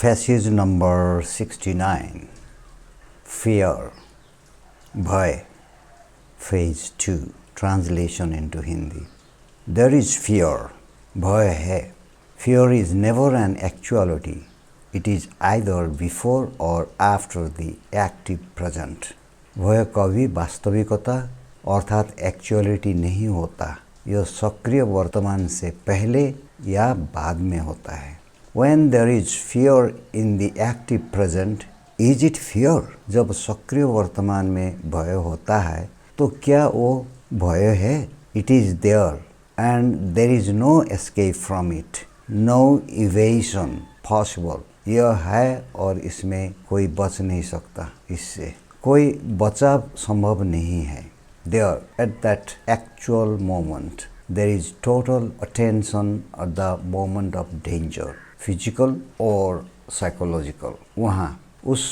Passage number 69. Fear. Bhai. Phase 2. Translation into Hindi. There is fear. Bhai hai. Fear is never an actuality. It is either before or after the active present. भय कभी वास्तविकता अर्थात actuality नहीं होता, यह सक्रिय वर्तमान से पहले या बाद में होता है. When there is fear in the active present, is it fear? जब सक्रिय वर्तमान में भय होता है तो क्या वो भय है? It is there and there is no escape from it, no evasion possible. यह है और इसमें कोई बच नहीं सकता, इससे कोई बचाव संभव नहीं है. There, at that actual moment, there is total attention at the moment of danger, physical or psychological. वहाँ उस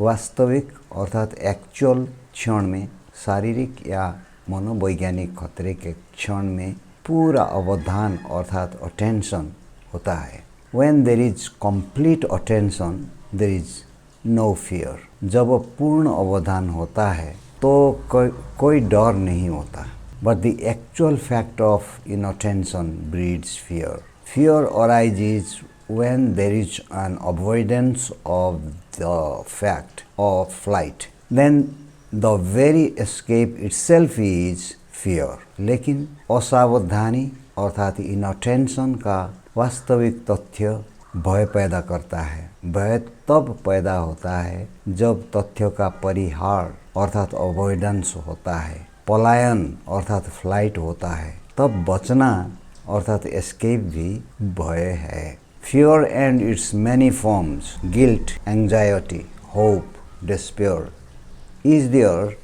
वास्तविक अर्थात एक्चुअल क्षण में, शारीरिक या मनोवैज्ञानिक खतरे के क्षण में पूरा अवधान अर्थात अटेंशन होता है. When there is complete attention, there is no fear. जब पूर्ण अवधान होता है तो कोई डर नहीं होता. But the actual fact of inattention breeds fear. Fear arises when there is an avoidance of the fact of flight. Then the very escape itself is fear. लेकिन असावधानी अर्थात inattention का वास्तविक तथ्य भय पैदा करता है. भय तब पैदा होता है जब तथ्य का परिहार अर्थात अवॉइडेंस होता है, पलायन अर्थात फ्लाइट होता है, तब बचना अर्थात एस्केप भी भय है. Fear and its many forms, guilt, anxiety, hope, despair, is there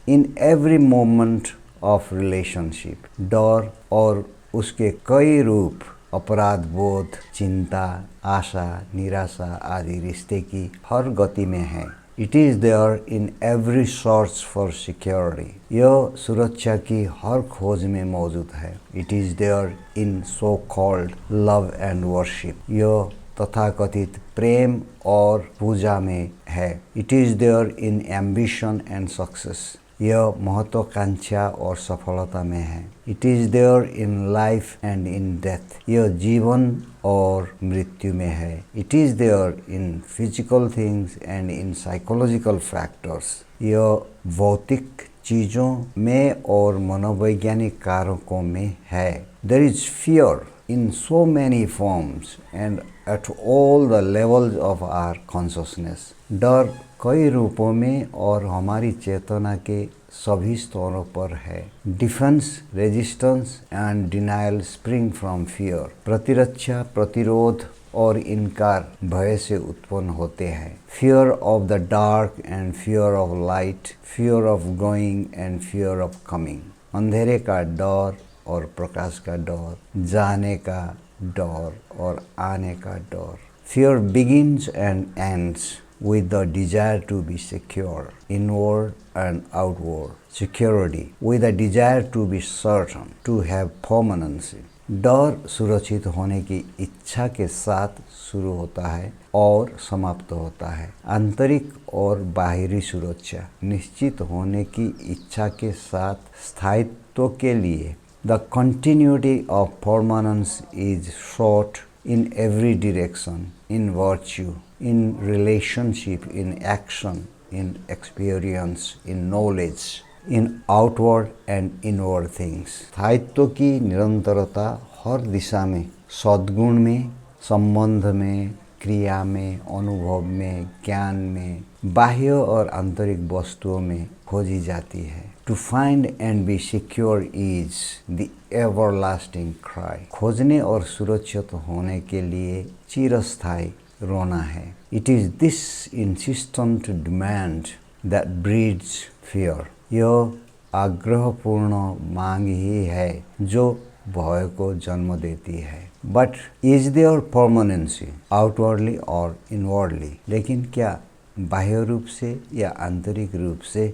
in every moment of relationship. डर और उसके कई रूप अपराध बोध, चिंता, आशा, निराशा आदि रिश्ते की हर गति में है. It is there in every search for security. यह सुरक्षा की हर खोज में मौजूद है. It is there in so-called love and worship. यह तथाकथित प्रेम और पूजा में है. It is there in ambition and success. यह महत्वाकांक्षा और सफलता में है. It is there in life and in death. यह जीवन और मृत्यु में है. It is there in physical things and in psychological factors. यह भौतिक चीज़ों में और मनोवैज्ञानिक कारकों में है. There is fear in so many forms and at all the levels of our consciousness. डर कई रूपों में और हमारी चेतना के सभी स्तरों पर है. Defence, resistance and denial spring from fear. प्रतिरक्षा, प्रतिरोध और इनकार भय से उत्पन्न होते हैं. Fear of the dark and fear of light, fear of going and fear of coming. अंधेरे का डर और प्रकाश का डर, जाने का डर और आने का डर. Fear begins and ends with the desire to be secure, inward and outward. Security, with a desire to be certain, to have permanency. डर सुरक्षित होने की इच्छा के साथ शुरू होता है और समाप्त होता है. आंतरिक और बाहरी सुरक्षा, निश्चित होने की इच्छा के साथ स्थायित्व के लिए. The continuity of permanence is sought in every direction, in virtue, in relationship, in action, in experience, in knowledge, in outward and inward things. स्थायित्व की निरंतरता हर दिशा में, सद्गुण में, संबंध में, क्रिया में, अनुभव में, ज्ञान में, बाह्य और आंतरिक वस्तुओं में खोजी जाती है. To find and be secure is the everlasting cry. खोजने और सुरक्षित होने के लिए चिरस्थायी रोना है. It is this insistent demand that breeds fear. यह आग्रहपूर्ण मांग ही है जो भय को जन्म देती है. But is there permanency outwardly or inwardly? लेकिन क्या बाह्य रूप से या आंतरिक रूप से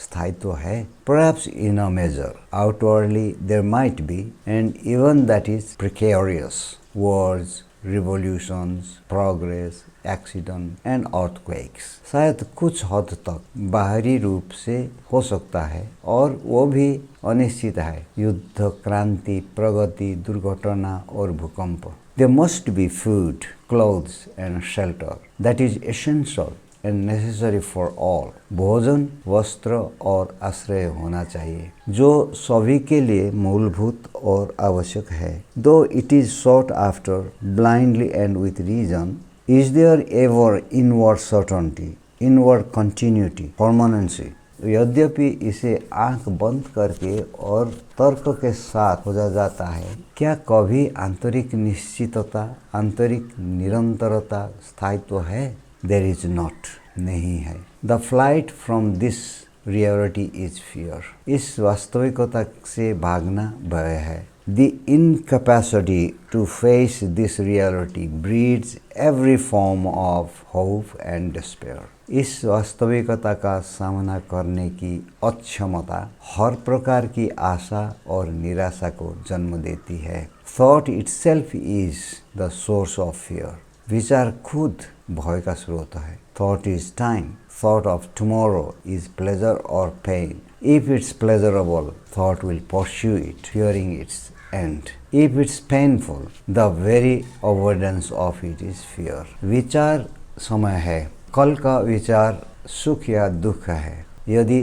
स्थायित्व है? Perhaps in a measure. Outwardly there might be, and even that is precarious. Words, revolutions, progress, accident and earthquakes। शायद कुछ हद तक बाहरी रूप से हो सकता है और वो भी अनिश्चित है, युद्ध, क्रांति, प्रगति, दुर्घटना और भूकंप। There must be food, clothes and shelter that is essential and necessary for all। भोजन, वस्त्र और आश्रय होना चाहिए जो सभी के लिए मूलभूत और आवश्यक है। Though it is sought after blindly and with reason, is there ever inward certainty, inward continuity, permanency? यद्यपि इसे आंख बंद करके और तर्क के साथ खोजा जाता है, क्या कभी आंतरिक निश्चितता, आंतरिक निरंतरता, स्थायित्व है? There is not, नहीं है। The flight from this reality is fear। इस वास्तविकता से भागना भय है। The incapacity to face this reality breeds every form of hope and despair। इस वास्तविकता का सामना करने की अक्षमता हर प्रकार की आशा और निराशा को जन्म देती है। Thought itself is the source of fear। विचार खुद भय का स्रोत है। Thought is time। Thought of tomorrow is pleasure or pain। If it's pleasurable, thought will pursue it, fearing its end। If it's painful, the very avoidance of it is fear। विचार समय है। कल का विचार सुख या दुख है। यदि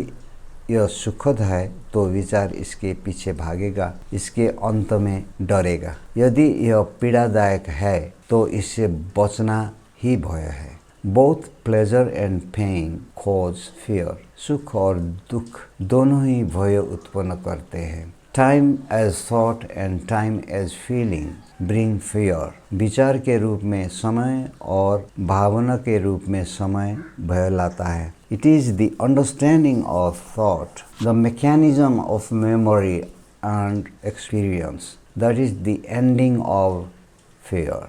यह सुखद है तो विचार इसके पीछे भागेगा, इसके अंत में डरेगा। यदि यह पीड़ादायक है तो इससे बचना ही भय है। Both pleasure and pain cause fear। सुख और दुख दोनों ही भय उत्पन्न करते हैं। Time as thought and time as feeling bring fear। विचार के रूप में समय और भावना के रूप में समय भय लाता है। It is the understanding of thought, the mechanism of memory and experience that is the ending of fear।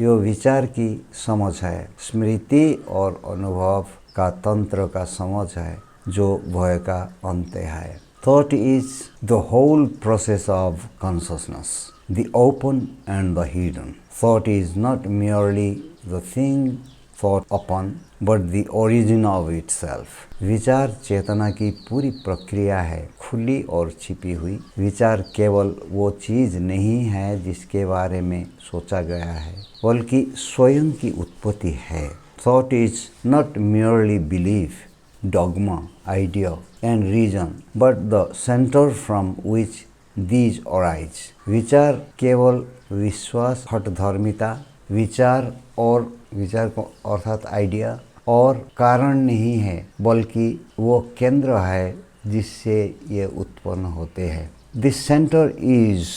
यो विचार की समझ है, स्मृति और अनुभव का तंत्र का समझ है जो भय का अंत है। Thought is the whole process of consciousness, the open and the hidden। Thought is not merely the thing thought upon, but the origin of itself। विचार चेतना की पूरी प्रक्रिया है, खुली और छिपी हुई। विचार केवल वो चीज नहीं है जिसके बारे में सोचा गया है, बल्कि स्वयं की उत्पत्ति है। Thought is not merely belief, dogma, idea and reason, but the center from which these arise। विचार केवल विश्वास, हठधर्मिता, विचार को अर्थात आइडिया और कारण नहीं है, बल्कि वो केंद्र है जिससे ये उत्पन्न होते हैं। This center is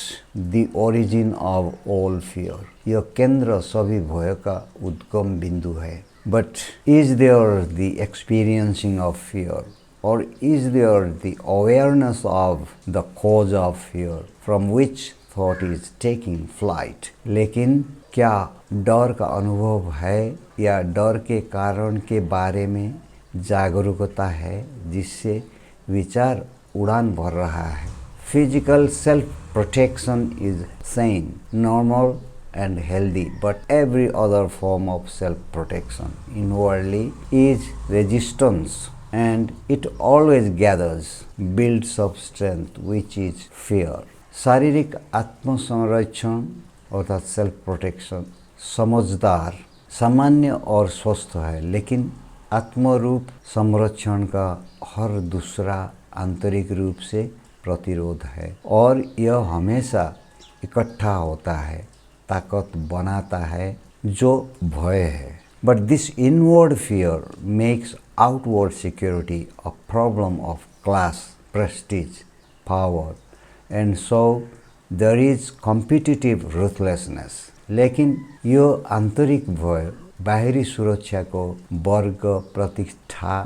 the origin of all fear। यह केंद्र सभी भय का उद्गम बिंदु है। But is there the experiencing of fear, or is there the awareness of the cause of fear from which thought is taking flight? लेकिन क्या डर का अनुभव है या डर के कारण के बारे में जागरूकता है जिससे विचार उड़ान भर रहा है? Physical self-protection is sane, normal and healthy, but every other form of self-protection inwardly is resistance, and it always gathers, builds up strength, which is fear। शारीरिक आत्मसंरक्षण अर्थात सेल्फ प्रोटेक्शन समझदार, सामान्य और स्वस्थ है, लेकिन आत्मरूप संरक्षण का हर दूसरा आंतरिक रूप से प्रतिरोध है और यह हमेशा इकट्ठा होता है, ताकत बनाता है जो भय है। But this inward fear makes outward security a problem of class, prestige, power, and so there is competitive ruthlessness। लेकिन यह आंतरिक भय बाहरी सुरक्षा को वर्ग, प्रतिष्ठा,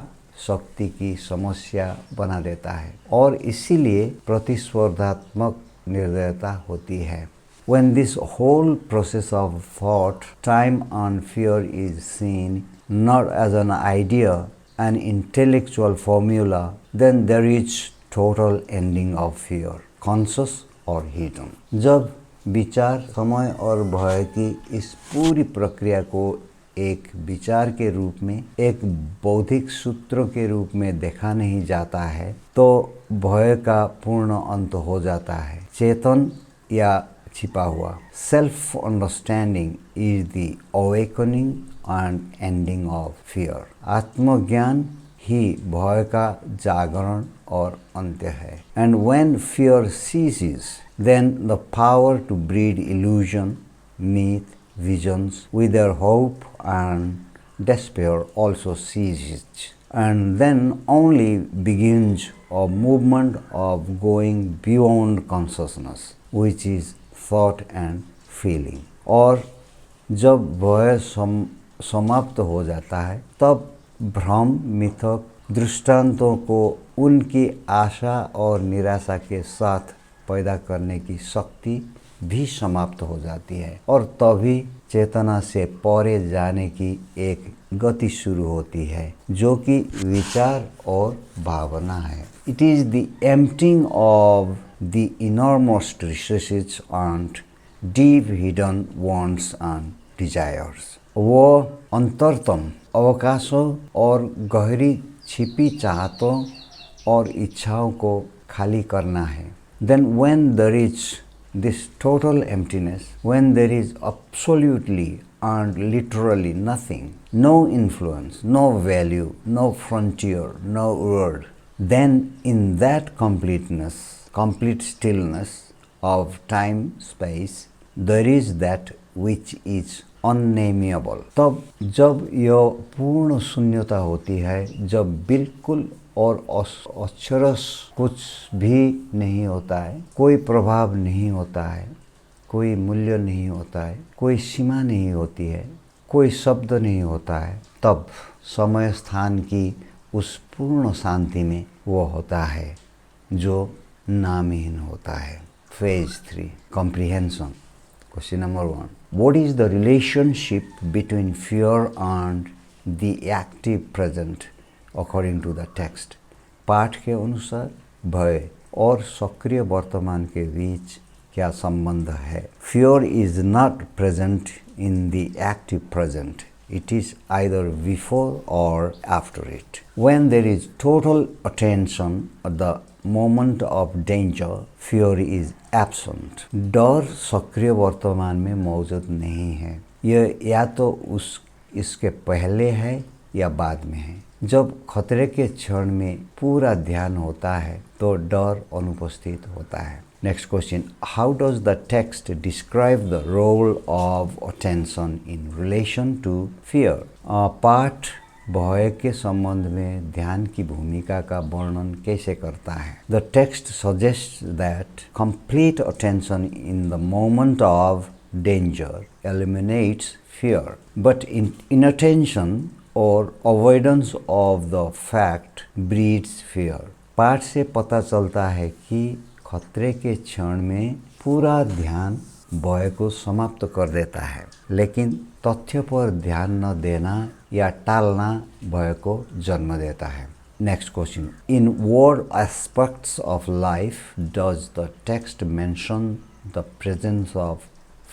शक्ति की समस्या बना देता है और इसीलिए प्रतिस्पर्धात्मक निर्दयता होती है। When this whole process of thought, time and fear is seen not as an idea, an intellectual formula, then there is total ending of fear, conscious or hidden। जब विचार, समय और भय की इस पूरी प्रक्रिया को एक विचार के रूप में, एक बौद्धिक सूत्र के रूप में देखा नहीं जाता है तो भय का पूर्ण अंत हो जाता है। चेतन या छिपा हुआ। Self understanding is the awakening and ending of fear. आत्मज्ञान ही भय का जागरण और अंत्य है। And when fear ceases, then the power to breed illusion, myth, visions, with their hope and despair also ceases. And then only begins a movement of going beyond consciousness, which is thought and feeling. और जब भय समाप्त हो जाता है तब भ्रम, मिथक, दृष्टांतों को उनकी आशा और निराशा के साथ पैदा करने की शक्ति भी समाप्त हो जाती है और तभी चेतना से परे जाने की एक गति शुरू होती है जो कि विचार और भावना है। It is the emptying of the innermost resources and deep hidden wants and desires. वो अंतरतम अवकाशों और गहरी छिपी चाहतों और इच्छाओं को खाली करना है। Then when there is this total emptiness, when there is absolutely and literally nothing, no influence, no value, no frontier, no word, then in that completeness, complete stillness of time, space, there is that which is unnameable। तब जब यह पूर्ण शून्यता होती है, जब बिल्कुल और अक्षरश कुछ भी नहीं होता है, कोई प्रभाव नहीं होता है, कोई मूल्य नहीं होता है, कोई सीमा नहीं होती है, कोई शब्द नहीं होता है, तब समय स्थान की उस पूर्ण शांति में वो होता है जो नामहीन होता है। Phase 3 comprehension. Question number 1, what is the relationship between fear and the active present according to the text? पाठ के अनुसार भय और सक्रिय वर्तमान के बीच क्या संबंध है? Fear is not present in the active present, it is either before or after it. When there is total attention at the moment of danger, fear is absent. डर सक्रिय वर्तमान में मौजूद नहीं है, यह या तो इसके पहले है या बाद में है। जब खतरे के क्षण में पूरा ध्यान होता है तो डर अनुपस्थित होता है। Next question, how does the text describe the role of attention in relation to fear? पाठ भय के संबंध में ध्यान की भूमिका का वर्णन कैसे करता है? The text suggest that complete attention in the moment of danger eliminates fear, but inattention or avoidance of the fact breeds fear। पाठ से पता चलता है कि खतरे के क्षण में पूरा ध्यान भय को समाप्त कर देता है, लेकिन तथ्य पर ध्यान न देना या टालना भय को जन्म देता है। Next question, in what aspects of life does the text mention the presence of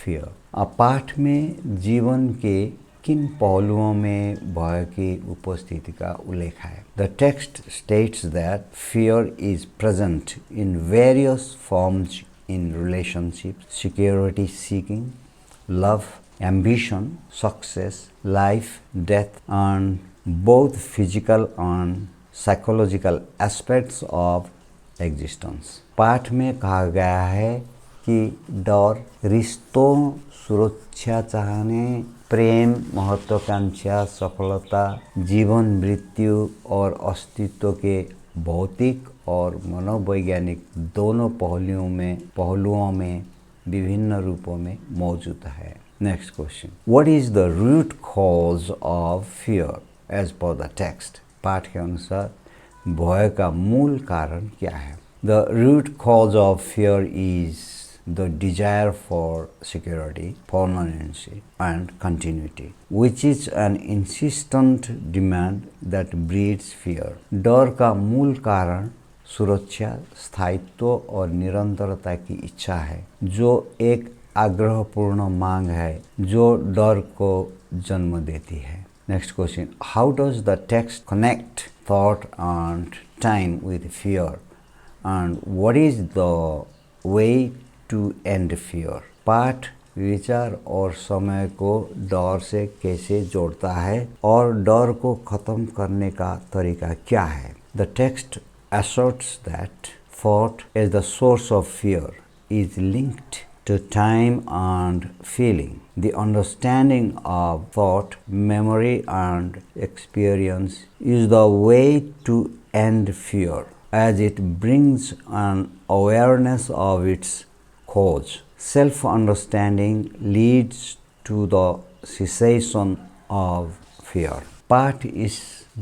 fear? पाठ में जीवन के किन पहलुओं में भय की उपस्थिति का उल्लेख है? The text states that fear is present in various forms in relationship, security seeking, love, ambition, success, life, death and both physical and psychological aspects of existence. पाठ में कहा गया है कि डर, रिश्तों, सुरक्षा चाहने, प्रेम, महत्वाकांक्षा, सफलता, जीवन, मृत्यु और अस्तित्व के भौतिक और मनोवैज्ञानिक दोनों पहलुओं में विभिन्न रूपों में मौजूद है। Next question, what is the root cause of fear as per the text? पाठ के अनुसार भय का मूल कारण क्या है? The root cause of fear is the desire for security, permanency and continuity, which is an insistent demand that breeds fear। डर का मूल कारण सुरक्षा, स्थायित्व और निरंतरता की इच्छा है जो एक आग्रहपूर्ण मांग है जो डर को जन्म देती है। Next question, how does the text connect thought and time with fear and what is the way to end fear? पाठ विचार और समय को डर से कैसे जोड़ता है और डर को खत्म करने का तरीका क्या है? The text asserts that thought as the source of fear is linked to time and feeling. The understanding of thought, memory, and experience is the way to end fear, as it brings an awareness of its cause. Self-understanding leads to the cessation of fear. पाठ इस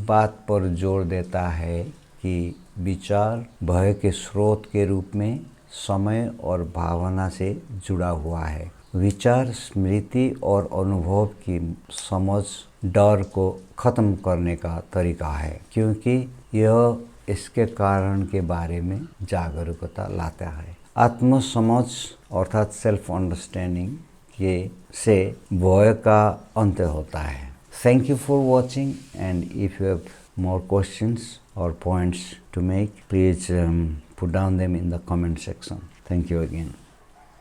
बात पर जोर देता है कि विचार भय के स्रोत के रूप में समय और भावना से जुड़ा हुआ है। विचार, स्मृति और अनुभव की समझ डर को खत्म करने का तरीका है, क्योंकि यह इसके कारण के बारे में जागरूकता लाता है। आत्मसमझ अर्थात सेल्फ अंडरस्टैंडिंग के से भय का अंत होता है। Thank you for watching, and if you have more questions or points to make, please put down them in the comment section. Thank you again.